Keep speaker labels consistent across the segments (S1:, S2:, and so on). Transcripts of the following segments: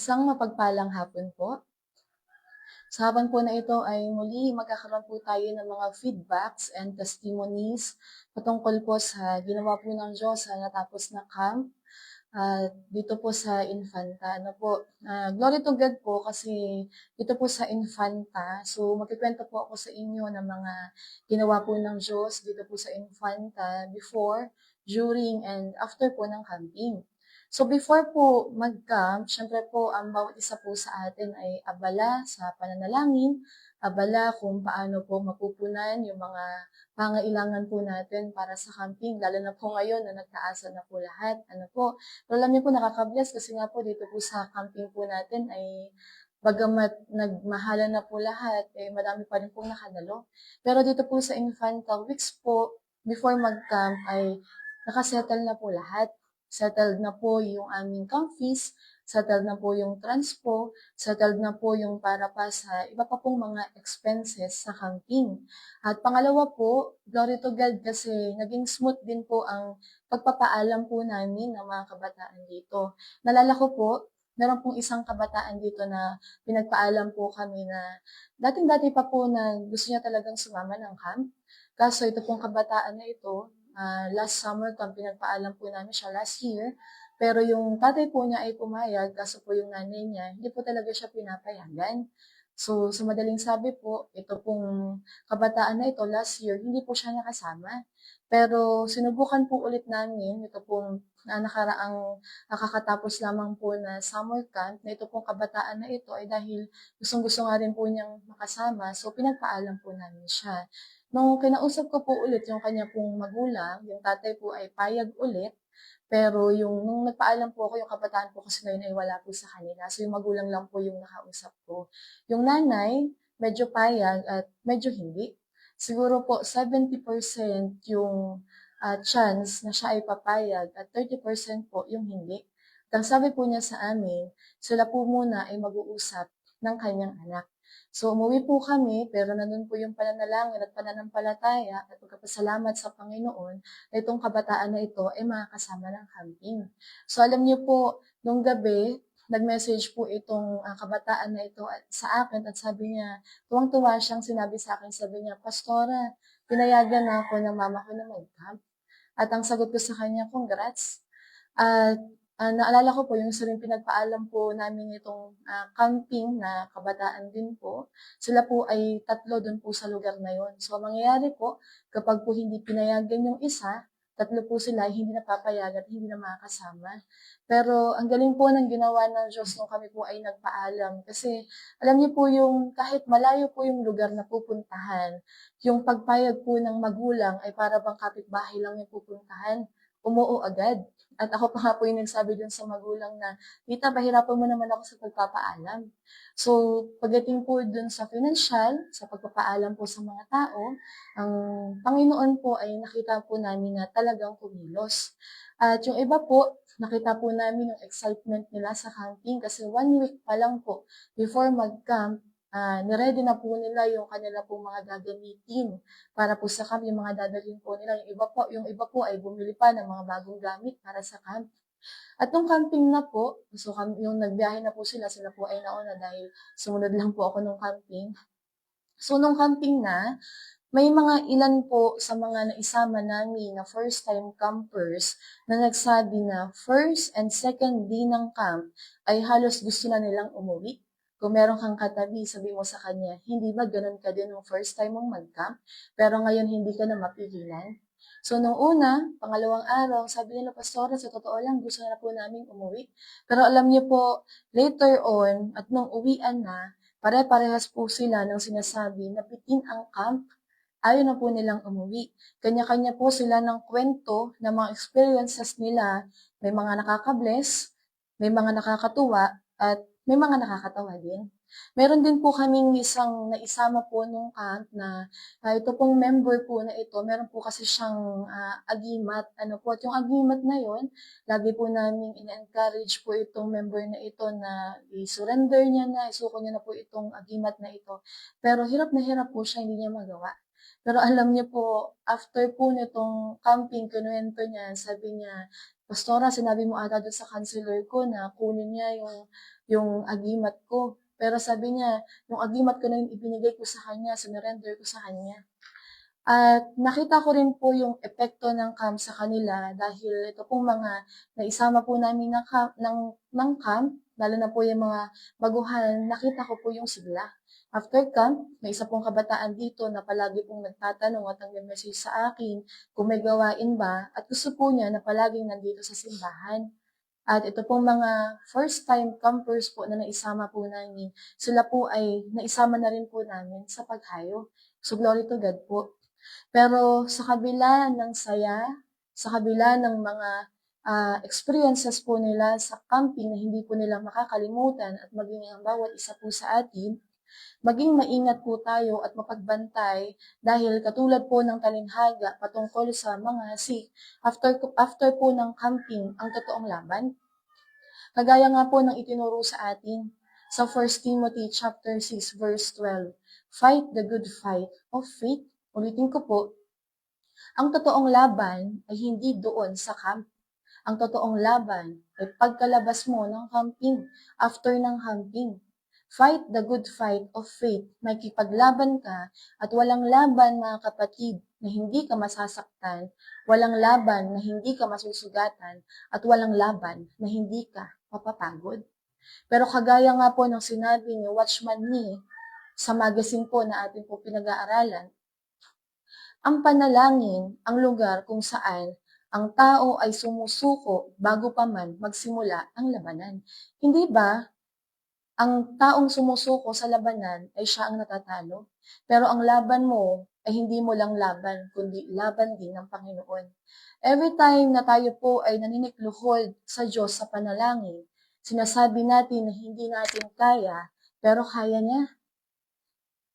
S1: Isang mapagpalang hapon po. Sa hapon po na ito ay muli magkakaroon po tayo ng mga feedbacks and testimonies patungkol po sa ginawa po ng Diyos sa natapos na camp dito po sa Infanta. Glory to God po kasi dito po sa Infanta. So magkikwento po ako sa inyo ng mga ginawa po ng Diyos dito po sa Infanta before, during, and after po ng camping. So before po mag-camp, syempre po ang bawat isa po sa atin ay abala sa pananalangin, abala kung paano po mapupunan yung mga pangailangan po natin para sa camping, lalo na po ngayon na nagtaasa na po lahat. Pero alam niyo po nakaka-bless kasi nga po dito po sa camping po natin ay bagamat nagmahalan na po lahat, marami pa rin pong nakadalo. Pero dito po sa Infanta Weeks po, before mag-camp ay nakasettle na po lahat. Settled na po yung aming camp fees, settled na po yung transpo, settled na po yung para pa sa iba pa pong mga expenses sa camping. At pangalawa po, glory to God kasi naging smooth din po ang pagpapaalam po namin ng mga kabataan dito. Nalala ko po, meron pong isang kabataan dito na pinagpaalam po kami na dating-dati pa po na gusto niya talagang sumama ng camp. Kaso ito pong kabataan na ito, last summer camp, pinagpaalam po namin siya last year. Pero yung tatay po niya ay pumayag, kaso po yung nanay niya, hindi po talaga siya pinapayagan. So, sa madaling sabi po, ito pong kabataan na ito last year, hindi po siya nakasama. Pero sinubukan po ulit namin, ito pong nakaraang nakakatapos lamang po na summer camp, na ito pong kabataan na ito ay dahil gustong-gusto nga rin po niyang makasama, so pinagpaalam po namin siya. Nung kinausap ko po ulit yung kanya pong magulang, yung tatay po ay payag ulit, pero nung nagpaalam po ako, yung kabataan po kasi ngayon ay wala po sa kanila. So yung magulang lang po yung nakausap ko. Yung nanay, medyo payag at medyo hindi. Siguro po 70% yung chance na siya ay papayag at 30% po yung hindi. At ang sabi po niya sa amin, sila po muna ay mag-uusap ng kanyang anak. So, umuwi po kami, pero nandun po yung pananalangin at pananampalataya at pagkapasalamat sa Panginoon na itong kabataan na ito ay makakasama ng camping. So, alam niyo po, nung gabi, nag-message po itong kabataan na ito sa akin at sabi niya, tuwang-tuwa siyang sinabi sa akin, sabi niya, Pastora, pinayagan na ako ng mama ko na mag-camp. At ang sagot ko sa kanya, congrats. At naalala ko po yung isa ring pinagpaalam po namin itong camping na kabataan din po. Sila po ay tatlo doon po sa lugar na yon. So, ang mangyayari po, kapag po hindi pinayagan yung isa, tatlo po sila ay hindi napapayagan at hindi na makakasama. Pero ang galing po ng ginawa ng Diyos nung kami po ay nagpaalam. Kasi alam niyo po yung kahit malayo po yung lugar na pupuntahan, yung pagpayag po ng magulang ay para bang kapitbahay lang yung pupuntahan, umuo agad. At ako pa nga po yung nagsabi dun sa magulang na, Tita, pahirapan mo naman ako sa pagpapaalam. So, pagdating po dun sa financial, sa pagpapaalam po sa mga tao, ang Panginoon po ay nakita po namin na talagang kumilos. At yung iba po, nakita po namin yung excitement nila sa camping kasi 1 week pa lang po before mag-camp, niready na po nila yung kanila pong mga gagamitin para po sa camp, yung mga dadalhin po nila. Yung iba po ay bumili pa ng mga bagong gamit para sa camp. At nung camping na po, yung nagbiyahe na po sila po ay nauna dahil sumunod lang po ako nung camping. So, nung camping na, may mga ilan po sa mga naisama namin na first-time campers na nagsabi na first and second day ng camp ay halos gusto na nilang umuwi. Kung meron kang katabi, sabi mo sa kanya, hindi ba ganun ka din nung first time mong mag-camp, pero ngayon hindi ka na mapigilan? So, nung una, pangalawang araw, sabi nila, Pastora, sa totoo lang, gusto na po namin umuwi. Pero alam niyo po, later on, at nung uwian na, pare-parehas po sila ng sinasabi na bitin ang camp. Ayaw na po nilang umuwi. Kanya-kanya po sila ng kwento ng mga experiences nila. May mga nakaka-bless, may mga nakakatuwa, at may mga nakakatawa din. Meron din po kaming isang naisama po nung camp na ito pong member po na ito, meron po kasi siyang agimat. At yung agimat na yon, lagi po namin in-encourage po itong member na ito na i-surrender niya na, isuko niya na po itong agimat na ito. Pero hirap na hirap po siya, hindi niya magawa. Pero alam niyo po, after po nitong camping, kinuwento niya, sabi niya, "Pastora, sinabi mo ata dun sa counselor ko na kunin niya yung agimat ko. Pero sabi niya, yung agimat ko na yun ibinigay ko sa kanya, sinurrender ko sa kanya." At nakita ko rin po yung epekto ng camp sa kanila dahil ito pong mga naisama po namin ng camp, lalo na po yung mga baguhan, nakita ko po yung sigla. After camp, may isa pong kabataan dito na palagi pong nagtatanong at nagme-message sa akin kung may gawain ba at gusto po niya na palaging nandito sa simbahan. At ito pong mga first-time campers po na naisama po namin, sila po ay naisama na rin po namin sa paghayo. So, glory to God po. Pero sa kabila ng saya, sa kabila ng mga experiences po nila sa camping na hindi po nila makakalimutan at maging ang bawat isa po sa atin, maging maingat po tayo at mapagbantay dahil katulad po ng talinghaga patungkol sa mga after po ng camping ang totoong laban. Kagaya nga po ng itinuro sa atin sa 1 Timothy chapter 6 verse 12, "Fight the good fight of faith." Ulitin ko po, ang totoong laban ay hindi doon sa camp. Ang totoong laban ay pagkalabas mo ng camping, after ng camping. Fight the good fight of faith. May kipaglaban ka at walang laban, mga kapatid, na hindi ka masasaktan, walang laban na hindi ka masusugatan, at walang laban na hindi ka mapapagod. Pero kagaya nga po ng sinabi ni Watchman Nee sa magazine po na ating po pinag-aaralan, ang panalangin ang lugar kung saan ang tao ay sumusuko bago pa man magsimula ang labanan. Hindi ba ang taong sumusuko sa labanan ay siya ang natatalo? Pero ang laban mo ay hindi mo lang laban, kundi laban din ng Panginoon. Every time na tayo po ay naninikluhod sa Diyos sa panalangin, sinasabi natin na hindi natin kaya, pero kaya niya.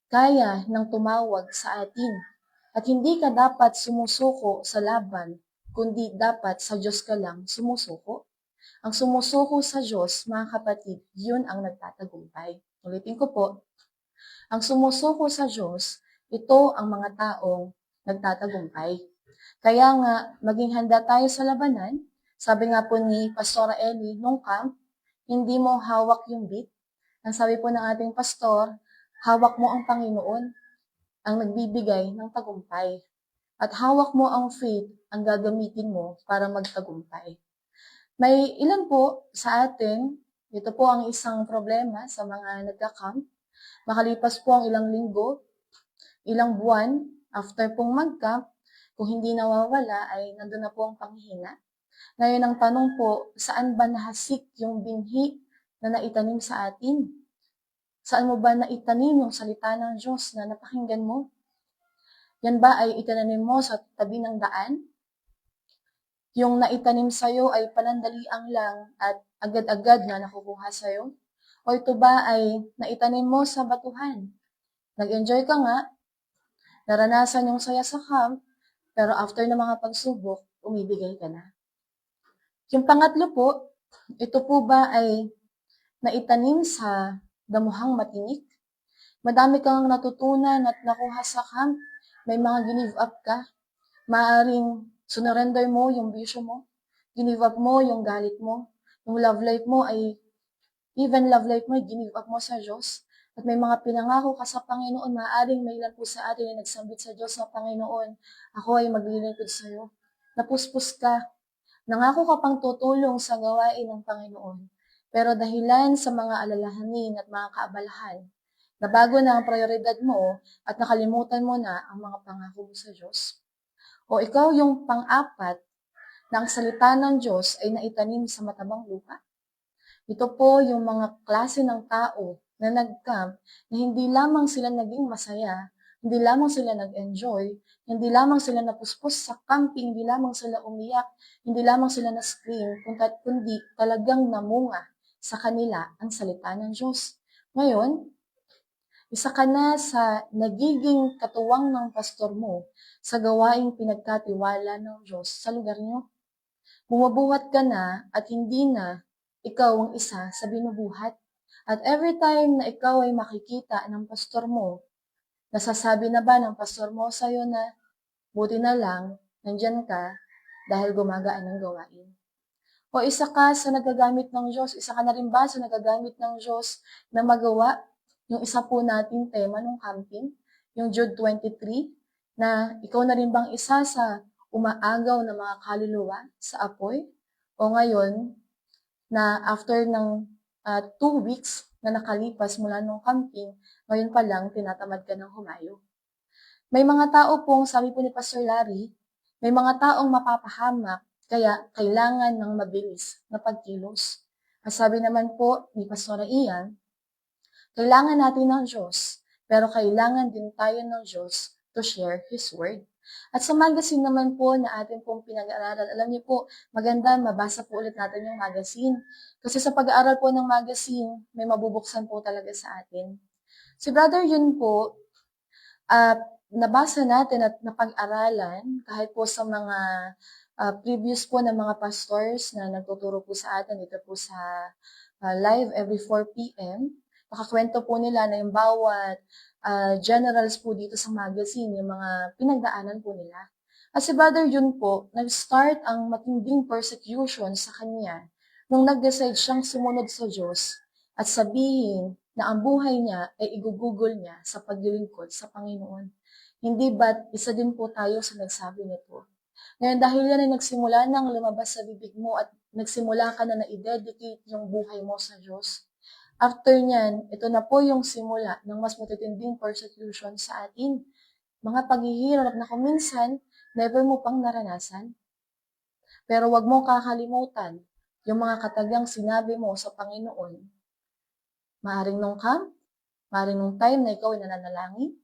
S1: Kaya ng tumawag sa atin. At hindi ka dapat sumusuko sa laban, kundi dapat sa Diyos ka lang sumusuko. Ang sumusuko sa Diyos, mga kapatid, yun ang nagtatagumpay. Ulitin ko po, ang sumusuko sa Diyos, ito ang mga taong nagtatagumpay. Kaya nga, maging handa tayo sa labanan. Sabi nga po ni Pastora Ellie, nung camp, hindi mo hawak yung beat. Ang sabi po ng ating pastor, hawak mo ang Panginoon, ang nagbibigay ng tagumpay. At hawak mo ang faith ang gagamitin mo para magtagumpay. May ilan po sa atin, ito po ang isang problema sa mga nagka-camp. Makalipas po ang ilang linggo, ilang buwan, after pong mag-camp, kung hindi nawawala ay nandun na po ang panghihina. Ngayon ang tanong po, saan ba nahasik yung binhi na naitanim sa atin? Saan mo ba naitanim yung salita ng Diyos na napakinggan mo? Yan ba ay itinanim mo sa tabi ng daan? Yung naitanim sa'yo ay panandaliang lang at agad-agad na nakukuha sa'yo? O ito ba ay naitanim mo sa batuhan? Nag-enjoy ka nga, naranasan yung saya sa camp, pero after ng mga pagsubok, umibigay ka na. Yung pangatlo po, ito po ba ay naitanim sa damuhang matinik? Madami kang natutunan at nakuha sa camp, may mga give up ka. Maaring sunurrender mo yung bisyo mo, give up mo yung galit mo, yung love life mo ay, even love life mo, give up mo sa Diyos. At may mga pinangako ka sa Panginoon, maaaring may ilan po sa atin na nagsambit sa Diyos na Panginoon, ako ay maglilingkod sa iyo. Napuspos ka, nangako ka pang tutulong sa gawain ng Panginoon. Pero dahilan sa mga alalahanin at mga kaabalahan, nabago na ang prioridad mo at nakalimutan mo na ang mga pangako mo sa Diyos. O ikaw yung pang-apat na ang salita ng Diyos ay naitanim sa matabang lupa. Ito po yung mga klase ng tao na nag-camp na hindi lamang sila naging masaya, hindi lamang sila nag-enjoy, hindi lamang sila napuspos sa camping, hindi lamang sila umiyak, hindi lamang sila na-scream, kundi talagang namunga sa kanila ang salita ng Diyos. Ngayon, isa ka na sa nagiging katuwang ng pastor mo sa gawaing pinagkatiwala ng Diyos sa lugar niyo. Bumubuhat ka na at hindi na ikaw ang isa sa binubuhat. At every time na ikaw ay makikita ng pastor mo Nasasabi na ba ng pastor mo sa'yo na buti na lang, nandyan ka dahil gumagaan ang gawain? O isa ka sa nagagamit ng Diyos, isa ka na rin ba sa nagagamit ng Diyos na magawa yung isa po nating tema ng camping, yung Jude 23, na ikaw na rin bang isa sa umaagaw na mga kaluluwa sa apoy? O ngayon, na after ng 2 weeks na nakalipas mula nung camping, ngayon pa lang tinatamad ka ng humayo. May mga tao pong, sabi po ni Pastor Larry, may mga taong mapapahamak, kaya kailangan ng mabilis na pagkilos. At sabi naman po ni Pastor Ian, kailangan natin ng Diyos, pero kailangan din tayo ng Diyos to share His Word. At sa magazine naman po na atin pong pinag-aaralan, alam niyo po, maganda, mabasa po ulit natin yung magazine. Kasi sa pag-aaral po ng magazine, may mabubuksan po talaga sa atin. Si Brother Yun po, nabasa natin at napag-aralan kahit po sa mga previous po ng mga pastors na nagtuturo po sa atin dito po sa live every 4 p.m. Nakakwento po nila na yung bawat generals po dito sa magazine, yung mga pinagdaanan po nila. At si Brother Yun po, nag-start ang matinding persecution sa kanya nung nag-decide siyang sumunod sa Diyos at sabihin na ang buhay niya ay igugugol niya sa paglilingkod sa Panginoon. Hindi ba't isa din po tayo sa nagsabi nito? Ngayon, dahil yan ay nagsimula nang lumabas sa bibig mo at nagsimula ka na na-dedicate yung buhay mo sa Diyos, after nyan, ito na po yung simula ng mas matitinding persecution sa atin. Mga paghihirap na kuminsan, never mo pang naranasan. Pero wag mo kakalimutan yung mga katagang sinabi mo sa Panginoon. Maaring nung maaring nung time na ikaw ay nananalangin,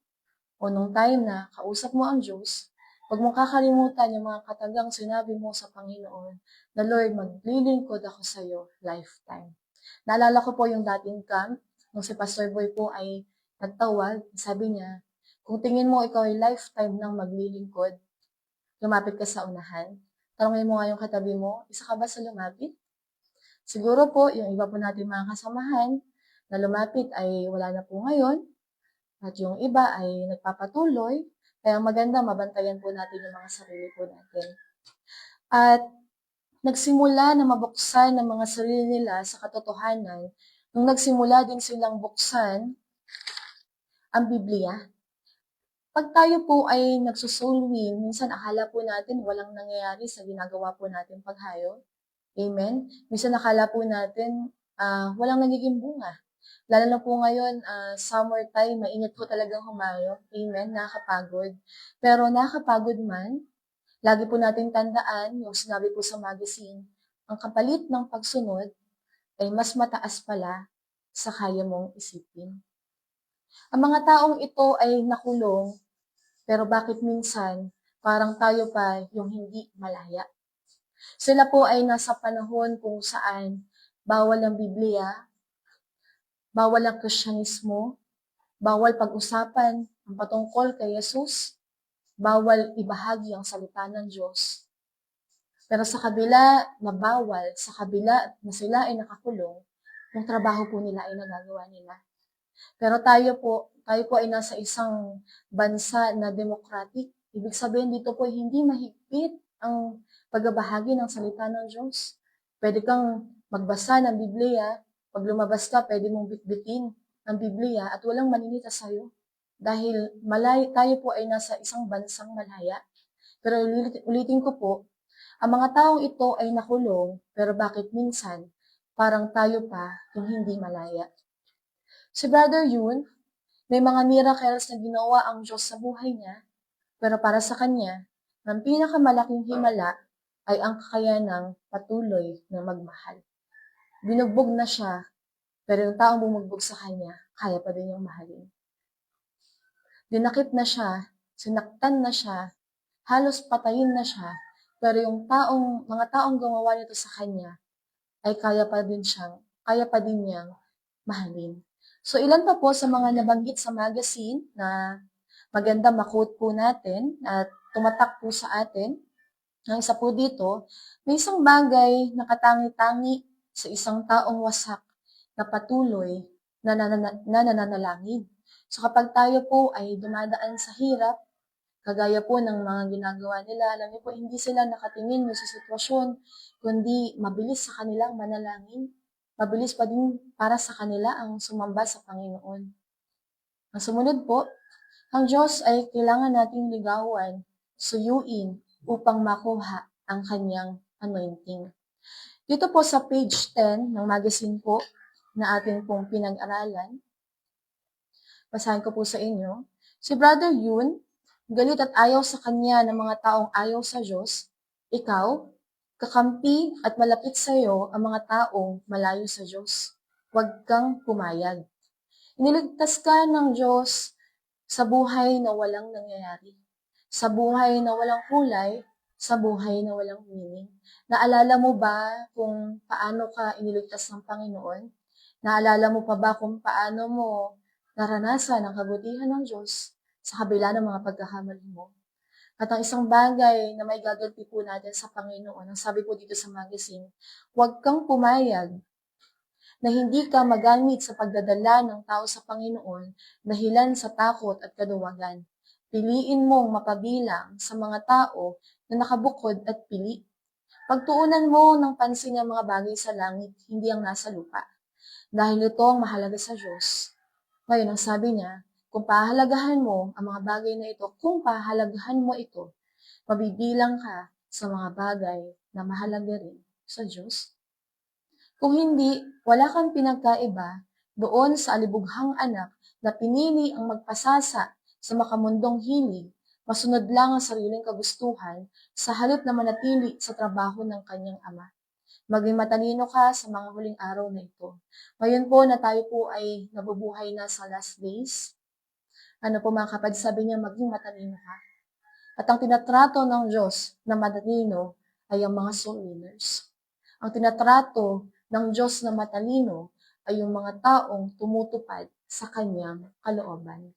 S1: o nung time na kausap mo ang Diyos, huwag mong kakalimutan yung mga katagang sinabi mo sa Panginoon na, Lord, maglilingkod ako sa iyo lifetime. Naalala ko po yung dating camp, nung si Pastor Boy po ay nagtawag, sabi niya, kung tingin mo ikaw ay lifetime nang maglilingkod, lumapit ka sa unahan. Tanungin mo nga yung katabi mo, isa ka ba sa lumapit? Siguro po, yung iba po natin mga kasamahan na lumapit ay wala na po ngayon, at yung iba ay nagpapatuloy, kaya maganda mabantayan po natin yung mga sarili po natin. At nagsimula na mabuksan ng mga sarili nila sa katotohanan nung nagsimula din silang buksan ang Biblia. Pag tayo po ay nagsusulwing, minsan akala po natin walang nangyayari sa ginagawa po natin paghayo. Amen? Minsan akala po natin walang nagiging bunga. Lalo na po ngayon, summertime, mainit po talagang humayo. Amen? Nakakapagod. Pero nakakapagod man, lagi po natin tandaan, yung sinabi po sa magazine, ang kapalit ng pagsunod ay mas mataas pala sa kaya mong isipin. Ang mga taong ito ay nakulong, pero bakit minsan parang tayo pa yung hindi malaya? Sila po ay nasa panahon kung saan bawal ang Biblia, bawal ang Kristyanismo, bawal pag-usapan ang patungkol kay Jesus, bawal ibahagi ang salita ng Diyos. Pero sa kabila na bawal, sa kabila na sila ay nakakulong, yung trabaho po nila ay nagagawa nila. Pero tayo po ay nasa isang bansa na democratic. Ibig sabihin dito po hindi mahigpit ang pagbabahagi ng salita ng Diyos. Pwede kang magbasa ng Biblia, pag lumabas ka, pwede mong bitbitin ang Biblia at walang maninita sa'yo. Dahil tayo po ay nasa isang bansang malaya. Pero ulitin ko po, ang mga taong ito ay nakulong, pero bakit minsan parang tayo pa yung hindi malaya? Si Brother Yun, may mga miracles na ginawa ang Diyos sa buhay niya, pero para sa kanya, ang pinakamalaking himala ay ang kakayanang patuloy na magmahal. Binugbog na siya, pero yung taong bumugbog sa kanya, kaya pa din niyang mahalin. Dinakip na siya, sinaktan na siya, halos patayin na siya, pero yung mga taong gumawa nito sa kanya, ay kaya pa din niyang mahalin. So ilan pa po sa mga nabanggit sa magazine na maganda ma-quote po natin at tumatak po sa atin. Ang isa po dito, may isang bagay na katangi-tangi sa isang taong wasak na patuloy na nananalangin. So kapag tayo po ay dumadaan sa hirap, kagaya po ng mga ginagawa nila, alam niyo po, hindi sila nakatingin sa sitwasyon, kundi mabilis sa kanilang manalangin. Mabilis pa din para sa kanila ang sumamba sa Panginoon. Ang sumunod po, ang Diyos ay kailangan nating ligawan, suyuin, upang makuha ang kanyang anointing. Dito po sa page 10 ng magazine po na ating pong pinag-aralan, basahin ko po sa inyo, si Brother Yun, galit at ayaw sa kanya ng mga taong ayaw sa Diyos, ikaw, kakampi at malapit sa iyo ang mga taong malayo sa Diyos. Huwag kang pumayag. Iniligtas ka ng Diyos sa buhay na walang nangyayari, sa buhay na walang kulay, sa buhay na walang meaning. Naalala mo ba kung paano ka iniligtas ng Panginoon? Naalala mo pa ba kung paano mo naranasan ang kabutihan ng Diyos sa kabila ng mga pagkakamali mo? At ang isang bagay na may gaganti po natin sa Panginoon, ang sabi po dito sa magazine, huwag kang pumayag na hindi ka magamit sa pagdadala ng tao sa Panginoon dahilan sa takot at kaduwagan. Piliin mong mapabilang sa mga tao na nakabukod at pili. Pagtuunan mo ng pansin ang mga bagay sa langit, hindi ang nasa lupa. Dahil ito ang mahalaga sa Diyos. Ngayon, ang sabi niya, kung pahalagahan mo ang mga bagay na ito, kung pahalagahan mo ito, mabibilang ka sa mga bagay na mahalaga rin sa Diyos. Kung hindi, wala kang pinagkaiba doon sa alibughang anak na pinili ang magpasasa sa makamundong hilig, masunod lang ang sariling kagustuhan sa halip na manatili sa trabaho ng kanyang ama. Maging matalino ka sa mga huling araw na ito. Ngayon po na tayo po ay nabubuhay na sa last days, ano po mga kapatid, sabi niya, maging matalino ka. At ang tinatrato ng Diyos na matalino ay ang mga soul winners. Ang tinatrato ng Diyos na matalino ay yung mga taong tumutupad sa kanyang kalooban.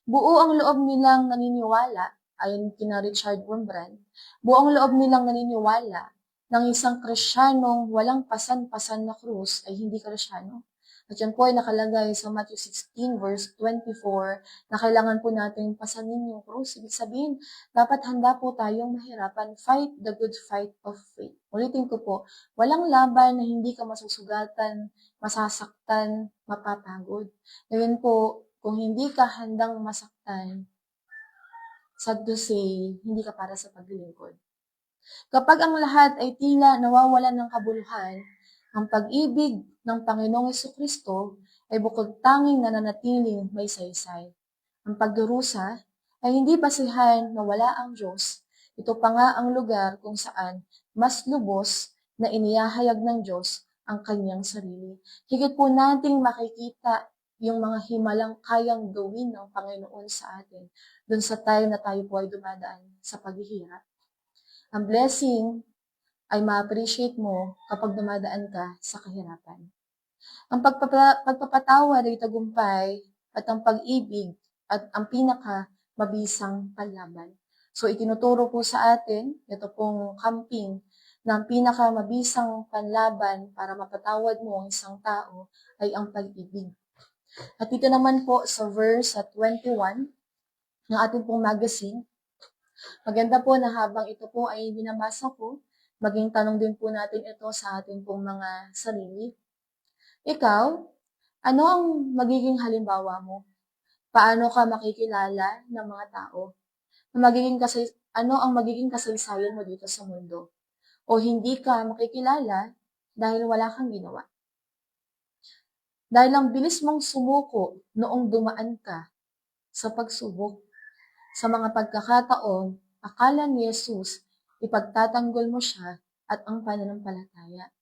S1: Buo ang loob nilang naniniwala, ayon kina Richard Wurmbrand, buo ang loob nilang naniniwala ng isang Kristiyanong walang pasan-pasan na krus ay hindi Kristyano. At yan po ay nakalagay sa Matthew 16 verse 24 na kailangan po natin pasanin yung krus. Ibig sabihin, dapat handa po tayong mahirapan. Fight the good fight of faith. Ulitin ko po, walang laban na hindi ka masusugatan, masasaktan, mapapagod. Ngayon po, kung hindi ka handang masaktan, sad to say, hindi ka para sa paglilingkod. Kapag ang lahat ay tila nawawalan ng kabuluhan, ang pag-ibig ng Panginoong Jesucristo ay bukod tanging nananatiling may saysay. Ang pagdurusa ay hindi basihan na wala ang Diyos. Ito pa nga ang lugar kung saan mas lubos na inihahayag ng Diyos ang kanyang sarili. Higit po nating makikita yung mga himalang kayang gawin ng Panginoon sa atin dun sa time na tayo po ay dumadaan sa paghihirap. Ang blessing ay ma-appreciate mo kapag dumadaan ka sa kahirapan. Ang pagpapatawad ay tagumpay at ang pag-ibig at ang pinaka-mabisang panlaban. So itinuturo po sa atin, ito pong camping, na ang pinaka-mabisang panlaban para mapatawad mo ang isang tao ay ang pag-ibig. At dito naman po sa verse 21 ng ating pong magazine, maganda po na habang ito po ay binabasa ko, maging tanong din po natin ito sa ating pong mga sarili. Ikaw, ano ang magiging halimbawa mo? Paano ka makikilala ng mga tao? Ano ang magiging kasaysayan mo dito sa mundo? O hindi ka makikilala dahil wala kang ginawa? Dahil ang bilis mong sumuko noong dumaan ka sa pagsubok. Sa mga pagkakataon, akala ni Jesus, ipagtatanggol mo siya at ang pananampalataya.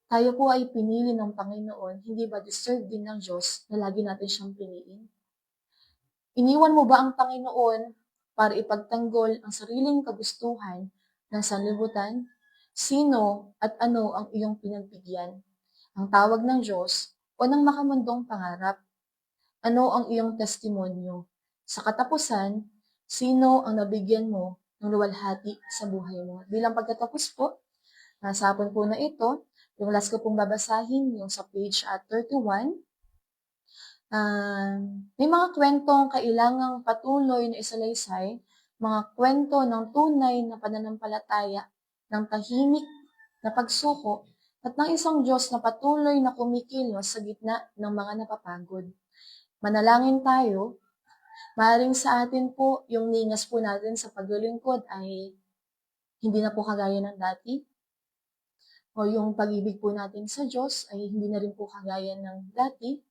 S1: Tayo po ay pinili ng Panginoon, hindi ba deserve din ng Diyos na lagi natin siyang piliin? Iniwan mo ba ang Panginoon para ipagtanggol ang sariling kagustuhan ng sanlibutan? Sino at ano ang iyong pinagbigyan? Ang tawag ng Diyos o ng makamundong pangarap? Ano ang iyong testimonyo? Sa katapusan, sino ang nabigyan mo ng luwalhati sa buhay mo? Bilang pagkatapos po, nasa hapon po na ito, yung last ko pong babasahin, yung sa page 31, May mga kwentong kailangang patuloy na isalaysay, mga kwento ng tunay na pananampalataya, ng tahimik na pagsuko, at ng isang Diyos na patuloy na kumikilos sa gitna ng mga napapagod. Manalangin tayo. Maaaring sa atin po, yung ningas po natin sa paglilingkod ay hindi na po kagaya ng dati. O yung pag-ibig po natin sa Diyos ay hindi na rin po kagaya ng dati.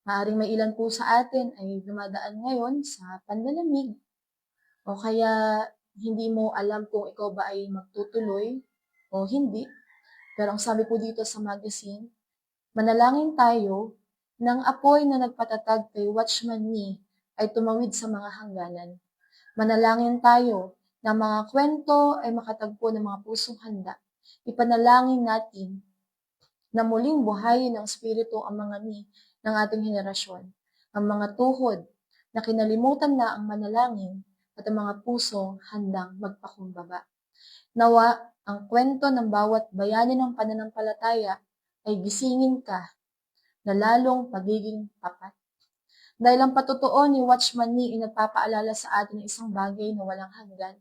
S1: Maaaring may ilan po sa atin ay dumadaan ngayon sa panlalamig o kaya hindi mo alam kung ikaw ba ay magtutuloy o hindi. Pero ang sabi po dito sa magazine, manalangin tayo ng apoy na nagpatatag kay Watchman Nee ay tumawid sa mga hangganan. Manalangin tayo na mga kwento ay makatagpo ng mga pusong handa. Ipanalangin natin na muling buhayin ng Espiritu ang mga ni ng ating henerasyon, ang mga tuhod na kinalimutan na ang manalangin at ang mga puso handang magpakumbaba. Nawa, ang kwento ng bawat bayani ng pananampalataya ay gisingin ka na lalong pagiging tapat. Dahil ang patotoo ni Watchman Nee ay nagpapaalala sa atin ng isang bagay na walang hanggan.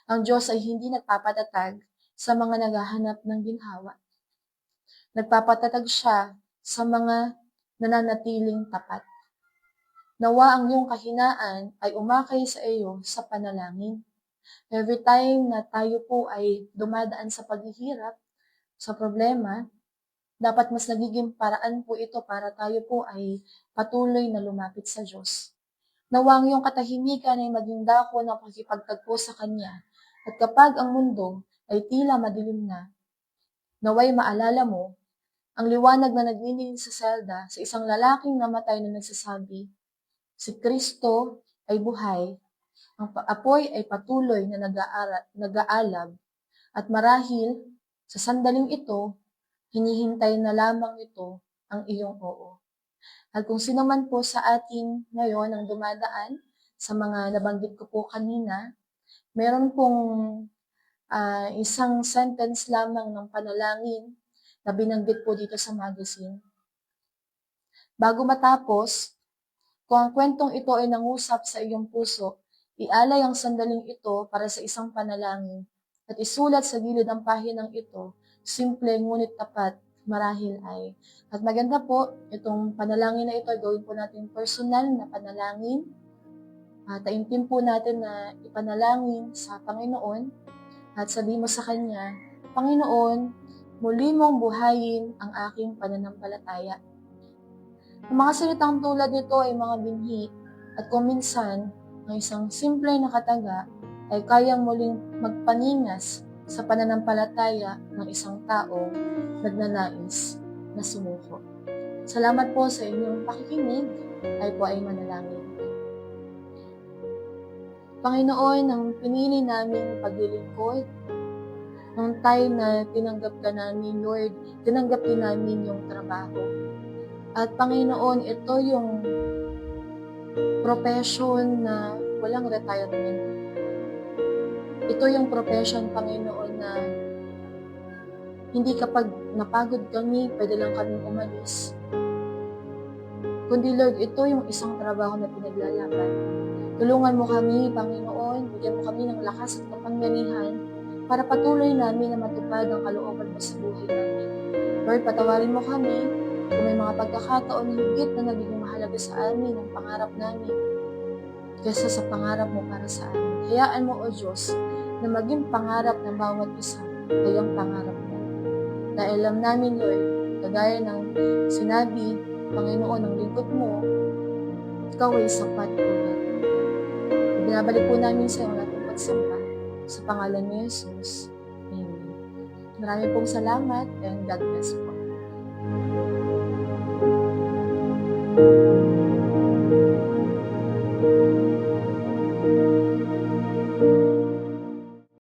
S1: Ang Diyos ay hindi nagpapatatag sa mga naghahanap ng ginhawa. Nagpapatatag siya sa mga nananatiling tapat. Nawa ang iyong kahinaan ay umakay sa iyo sa panalangin. Every time na tayo po ay dumadaan sa paghihirap, sa problema, dapat mas nagiging paraan po ito para tayo po ay patuloy na lumapit sa Diyos. Nawa ang iyong katahimikan ay maging dako ng pakikipagtagpo sa Kanya. At kapag ang mundo ay tila madilim na, naway maalala mo ang liwanag na nagniningin sa selda sa isang lalaking namatay na nagsasabi, si Kristo ay buhay, ang apoy ay patuloy na nag-aalab, at marahil sa sandaling ito, hinihintay na lamang nito ang iyong oo. At kung sino man po sa atin ngayon ang dumadaan sa mga nabanggit ko po kanina, meron pong isang sentence lamang ng panalangin na binanggit po dito sa magazine. Bago matapos, kung ang kwentong ito ay nangusap sa iyong puso, ialay ang sandaling ito para sa isang panalangin at isulat sa gilid ang pahinang ito, simple ngunit tapat, marahil ay. At maganda po, itong panalangin na ito ay gawin po natin personal na panalangin. Taimtim po natin na ipanalangin sa Panginoon at sabihin mo sa Kanya, Panginoon, muli mong buhayin ang aking pananampalataya. Ang mga salitang tulad nito ay mga binhi at kung minsan, ang isang simple na kataga ay kayang muling magpaningas sa pananampalataya ng isang taong nagnanais na sumuko. Salamat po sa inyong pakikinig, ay po ay manalangin. Panginoon, nang pinili namin paglilingkod, nung time na tinanggap ka namin, Lord, tinanggap din namin yung trabaho. At Panginoon, ito yung profession na walang retirement. Ito yung profession, Panginoon, na hindi kapag napagod kami, pwede lang kaming umalis. Kundi Lord, ito yung isang trabaho na pinaglalaban. Tulungan mo kami, Panginoon, bigyan mo kami ng lakas at kapangyarihan para patuloy namin na matupad ang kalooban mo sa buhay namin. Lord, patawarin mo kami kung may mga pagkakataon na higit na nagiging mahalaga sa amin ang pangarap namin kaysa sa pangarap mo para sa amin. Hayaan mo, O Diyos, na maging pangarap ng bawat isa ay ang pangarap mo. Dahil alam namin, Lord, kagaya ng sinabi, Panginoon, ng lingkod mo, ikaw ay sapat, O Lord. Binabalik po namin sa iyo ang ating pagsamba sa pangalan ni Jesus. Amen. Maraming pong salamat and God bless you.